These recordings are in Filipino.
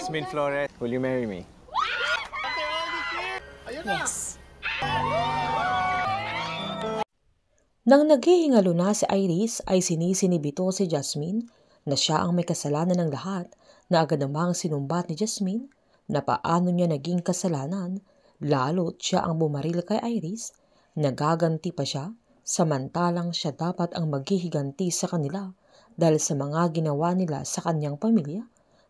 Jasmine Flores, will you marry me? Yes. Nang naghihingalo na si Iris ay sinisi ni Vito si Jasmine na siya ang may kasalanan ng lahat, na agad namang sinumbat ni Jasmine na paano niya naging kasalanan, lalo't siya ang bumaril kay Iris. Nagaganti pa siya, samantalang siya dapat ang maghihiganti sa kanila dahil sa mga ginawa nila sa kanyang pamilya.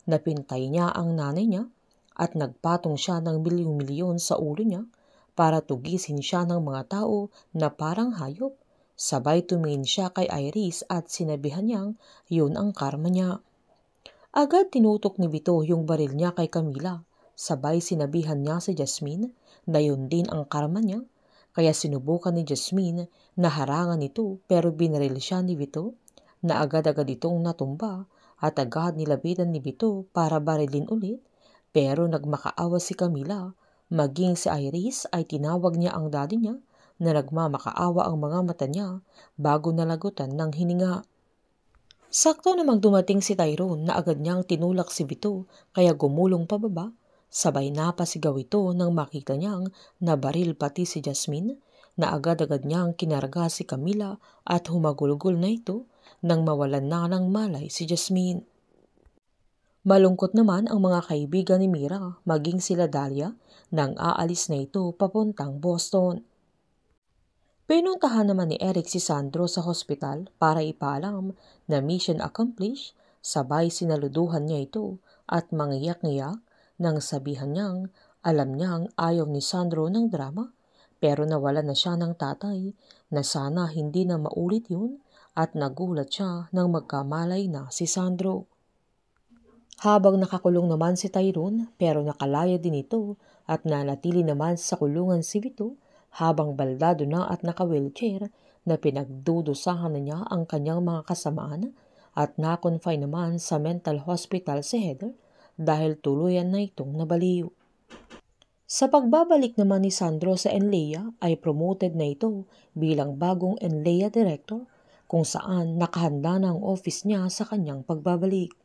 Napintay niya ang nanay niya at nagpatong siya ng milyong-milyon sa ulo niya para tugisin siya ng mga tao na parang hayop. Sabay tumingin siya kay Iris at sinabihan niyang yun ang karma niya. Agad tinutok ni Vito yung baril niya kay Camila. Sabay sinabihan niya si Jasmine na yun din ang karma niya. Kaya sinubukan ni Jasmine na harangan ito pero binaril siya ni Vito na agad-agad itong natumba at agad nilapitan ni Vito para barilin ulit. Pero nagmakaawa si Camila, maging si Iris ay tinawag niya ang daddy niya na nagmamakaawa ang mga mata niya bago nalagutan ng hininga. Sakto namang dumating si Tyrone na agad niyang tinulak si Vito kaya gumulong pababa. Sabay napasigaw ito nang makita niyang nabaril pati si Jasmine, na agad-agad niyang kinarga si Camila at humagulgol na ito nang mawalan na ng malay si Jasmine. Malungkot naman ang mga kaibigan ni Mira, maging sila Dahlia, nang aalis na ito papuntang Boston. Pinuntahan naman ni Eric si Sandro sa hospital para ipaalam na mission accomplished. Sabay sinaluduhan niya ito at mangiyak-ngiyak nang sabihan niyang alam niyang ayaw ni Sandro ng drama, pero nawala na siya ng tatay na sana hindi na maulit yun, at nagulat siya nang magkamalay na si Sandro. Habang nakakulong naman si Tyrone pero nakalaya din ito at nanatili naman sa kulungan si Vito, habang baldado na at naka-wheelchair, na pinagdudusahan na niya ang kanyang mga kasamaan at na-confine naman sa mental hospital si Heather dahil tuluyan na itong nabaliw. Sa pagbabalik naman ni Sandro sa NLEA ay promoted na ito bilang bagong NLEA director, kung saan nakahanda na ang office niya sa kanyang pagbabalik.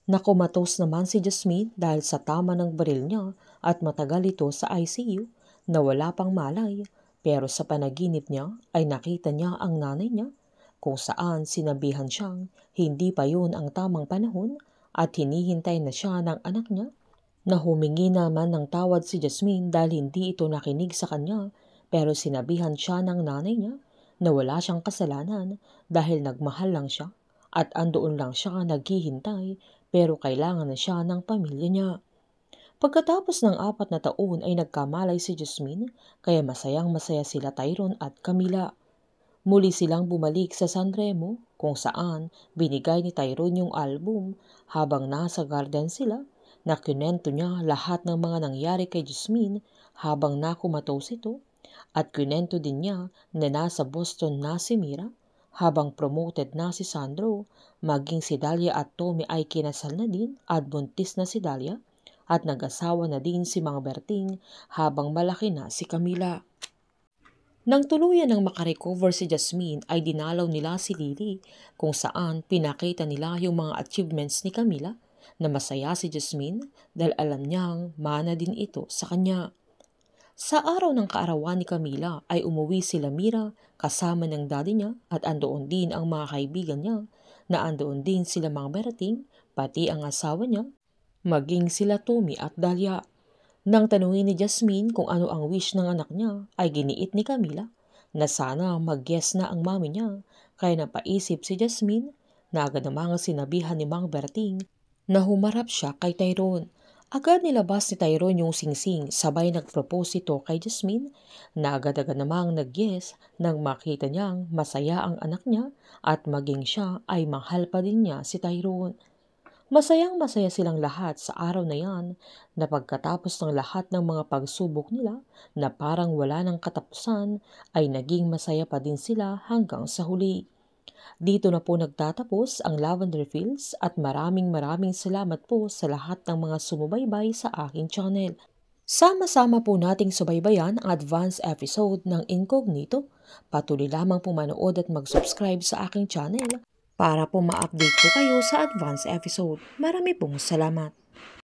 Nakumatos naman si Jasmine dahil sa tama ng baril niya at matagal ito sa ICU na wala pang malay, pero sa panaginip niya ay nakita niya ang nanay niya, kung saan sinabihan siyang hindi pa yun ang tamang panahon at hinihintay na siya ng anak niya, na humingi naman ng tawad si Jasmine dahil hindi ito nakinig sa kanya, pero sinabihan siya ng nanay niya na wala siyang kasalanan dahil nagmahal lang siya at andoon lang siya naghihintay, pero kailangan na siya ng pamilya niya. Pagkatapos ng 4 na taon ay nagkamalay si Jasmine, kaya masayang masaya sila Tyrone at Camila. Muli silang bumalik sa San Remo, kung saan binigay ni Tyrone yung album habang nasa garden sila, na kinento niya lahat ng mga nangyari kay Jasmine habang nakumatos ito, at kinento din niya na nasa Boston na si Mira habang promoted na si Sandro, maging si Dahlia at Tommy ay kinasal na din at buntis na si Dahlia, at nag-asawa na din si Mang Berting habang malaki na si Camila. Nang tuluyan ng makarecover si Jasmine ay dinalaw nila si Lily, kung saan pinakita nila yung mga achievements ni Camila, na masaya si Jasmine dahil alam niyang mana din ito sa kanya. Sa araw ng kaarawan ni Camila ay umuwi sila Mira kasama ng daddy niya, at andoon din ang mga kaibigan niya, na andoon din sila Mang Berting, pati ang asawa niya, maging sila Tommy at Dahlia. Nang tanungin ni Jasmine kung ano ang wish ng anak niya ay giniit ni Camila na sana mag-yes na ang mami niya, kaya napaisip si Jasmine na agad namang sinabihan ni Mang Berting na humarap siya kay Tyrone. Agad nilabas ni Tyrone yung singsing, sabay nag-propose ito kay Jasmine, na agad-agad namang nag-yes nang makita niyang masaya ang anak niya at maging siya ay mahal pa din niya si Tyrone. Masayang masaya silang lahat sa araw na yan, na pagkatapos ng lahat ng mga pagsubok nila na parang wala ng katapusan ay naging masaya pa din sila hanggang sa huli. Dito na po nagtatapos ang Lavender Fields, at maraming salamat po sa lahat ng mga sumubaybay sa aking channel. Sama-sama po nating subaybayan ang advance episode ng Incognito. Patuloy lamang po manood at mag-subscribe sa aking channel para po ma-update po kayo sa advance episode. Marami pong salamat.